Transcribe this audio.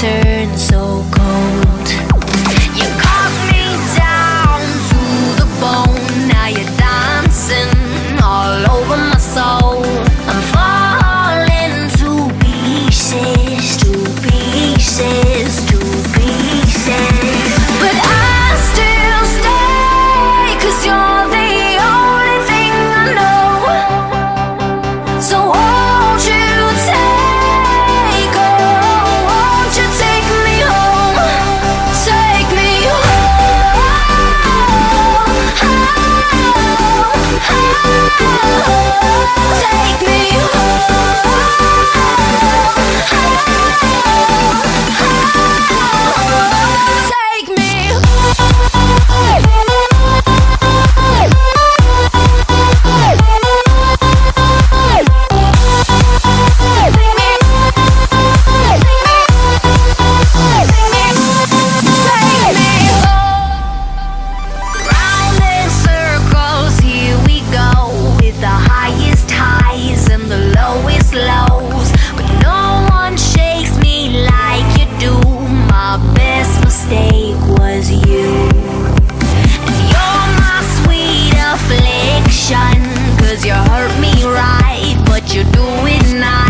turned so cold. You cut me down to the bone. Now you're dancing all over my soul. I'm falling to pieces, to pieces, to pieces. But I still stay, 'cause you're the only thing I know. So won't you take, oh, won't you take me home? Take me home, take me take me round in circles, here we go, with the highest highs and the lowest lows. But no one shakes me like you do. My best mistake was you. And you're my sweet affliction, 'cause you hurt me right, but you do it nice.